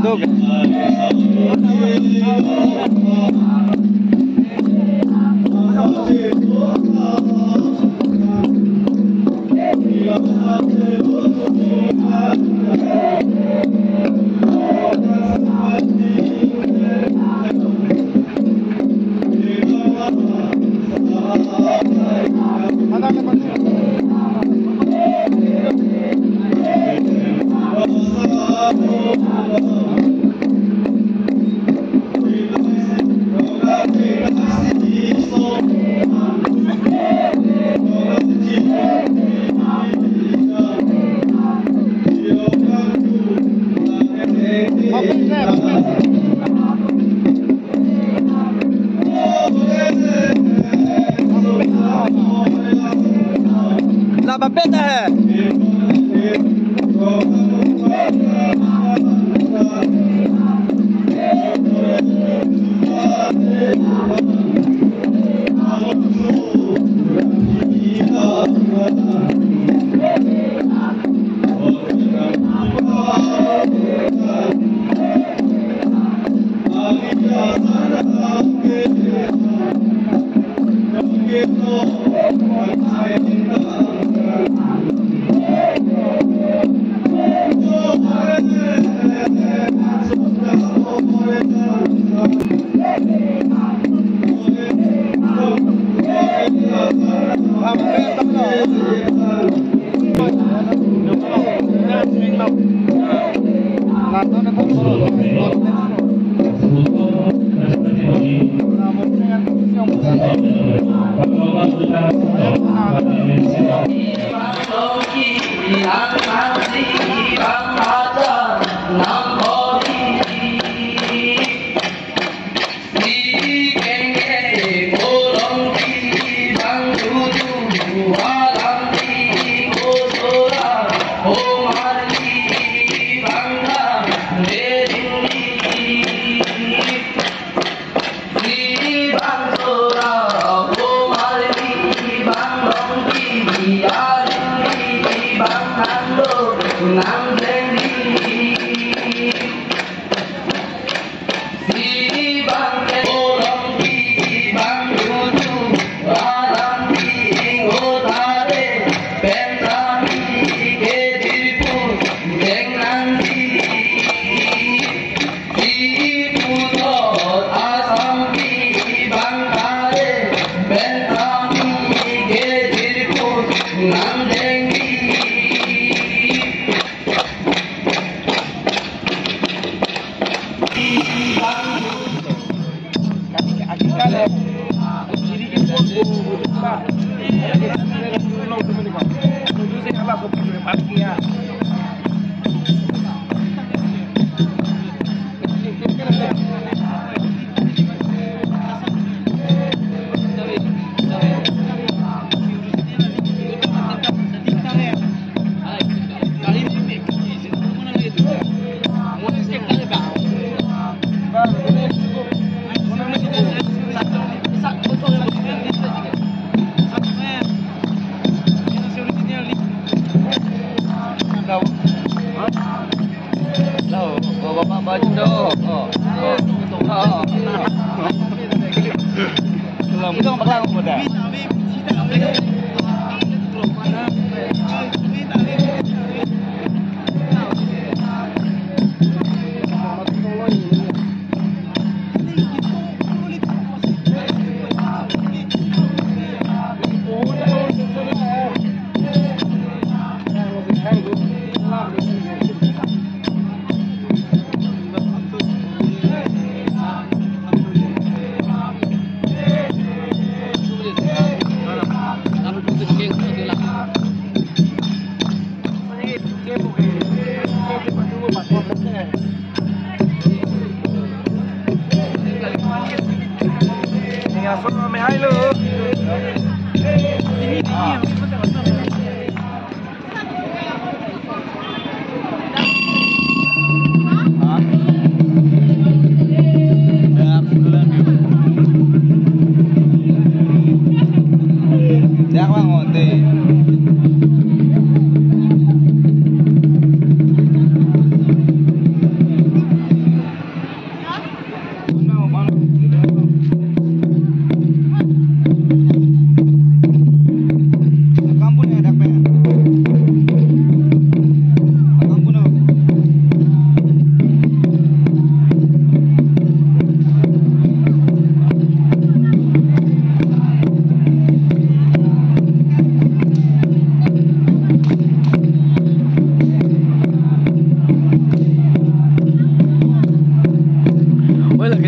Dug. La papeta है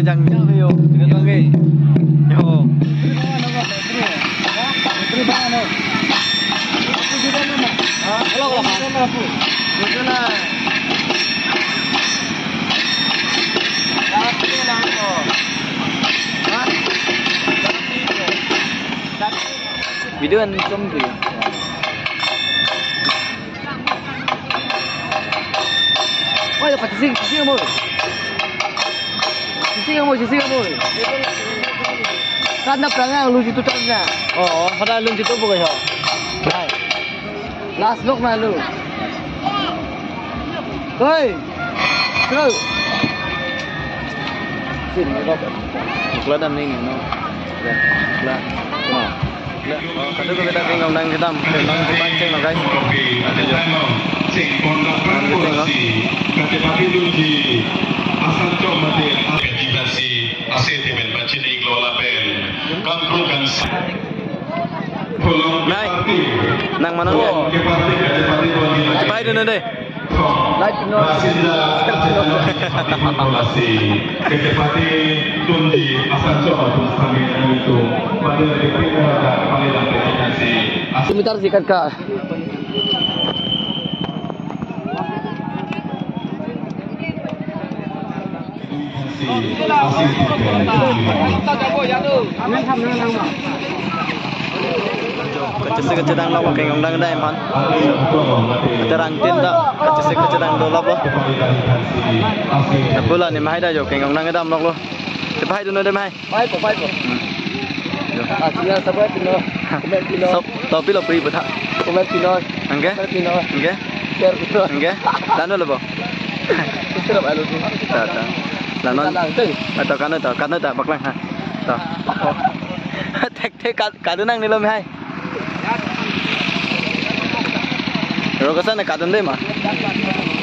kejang yo dengan lagi yo video anh trong gì ôi phải xinh xinh mồi kan na perang lu situ tanya oh pada lu situ bukan ya hai last look na lu hei terus sini kau kelihatan ini no lah kadang kita tinggal nang hitam nang pancing lo guys sing pondok Proklamasi Katepati Luji asal coba deh aktivasi asetemen macam ini kelola bel kampungkan này nang mana dia cepat itu deh light no Katepati Luji asal coba kami itu pada dekat paling aktivasi sebentar sikat kak kecil-kecil lo pakai ngondang deh man terang tindak kecil-kecil lo lo bulan ni mai dah jo kayak ngondang dam lo cepat dulu deh mai mai po asyik sampai pino tapi lo pergi betul komen pino enggak enggak share betul enggak dan lo boh serap alu tu tak lanon atau kan tak baklang ha tek kadunang ni lo mai ro kasan kadun deh mah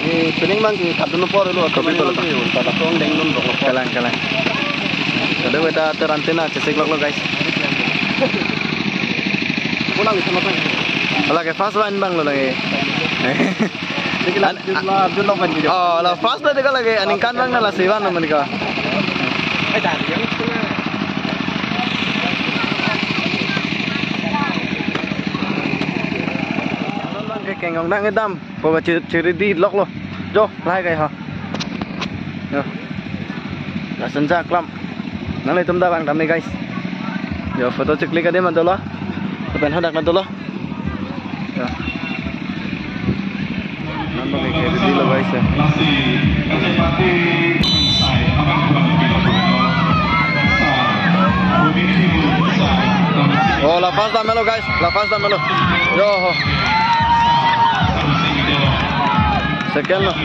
ni pening bang kadun por lo kopi lo tak tong deng nun lo kalang kada kita terantina cesek lo guys pulang sama kan lagi fast one bang lo lagi oh la fast lah dekat lagi aningkan bang lah sewan lo mereka keng ngong nang edam bawa ciri di lok lo jo lai kai ha yo la senja klam nang le tumda bang dam ni guys yo foto ceklik ade man to lo pen hadak na to lo yo nan bang ke di lo guys oh la fast da melo guys la fast da melo yo sekian loh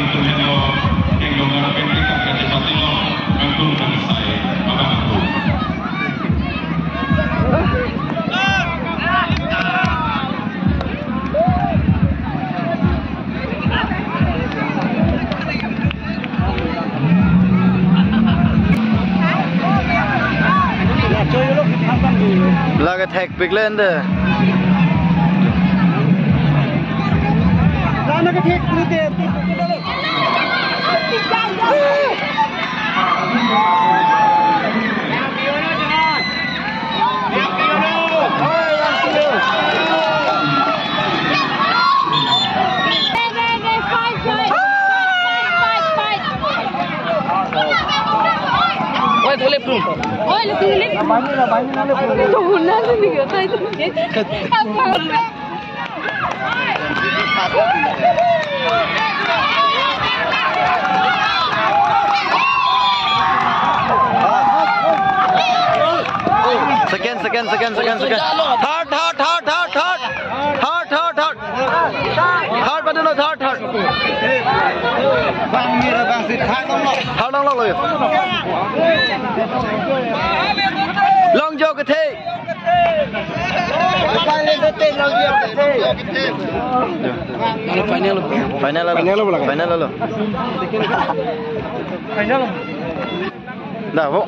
lagi tag big land deh sana ke tek dulu deh Oi, boleh belum? Oi, lebih. Banyak lebih. Tuhuna sini kata itu. Sekian. Hard pada lo hard. Bang mira bang sit hard long lo. Long jo ke the. Final lo. Dah, bu.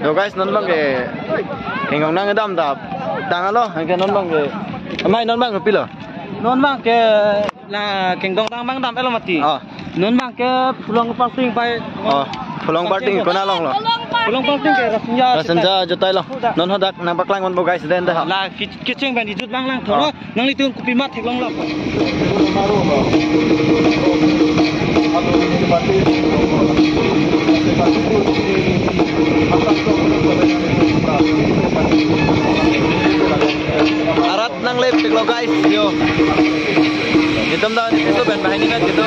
Yo guys, non bang ke ngong nang dam dap. Tang lo, ke non bang ke. Mai non bang ke pilo. Non bang ke la keng dong tang bang dam elo mati. Non bang ke pulang ke pasing pai. Pulang parting ko na lang lo. Pulang parting kay rasanya. Rasanya jutay lo. Non hodak nang baklang mon bo guys den dah. La kitchen ban dijut lang lang thoro nang litung kupi mat thek long lo. Arat nang lep tek lo guys yo. Hitam dah itu ban bahan ini gitu.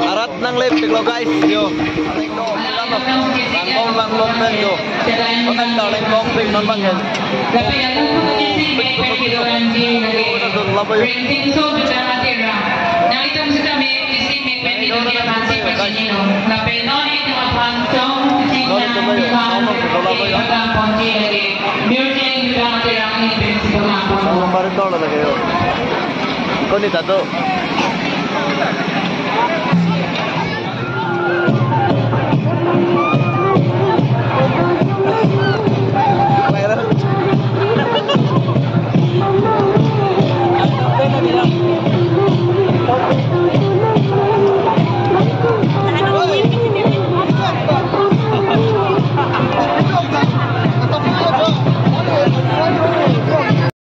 Arat nang lep tek lo guys yo. Bang long dan yo. Makan tao leng long ping non bang hen. Tapi yang itu renting so bersama tera. Nah itu sudah mesti mesti dia masih begini. Tapi non itu apa tong tinggal kita ponci lagi. Music juga tera ini mesti berapa. Nomor itu lo lagi yo. Kau ni satu.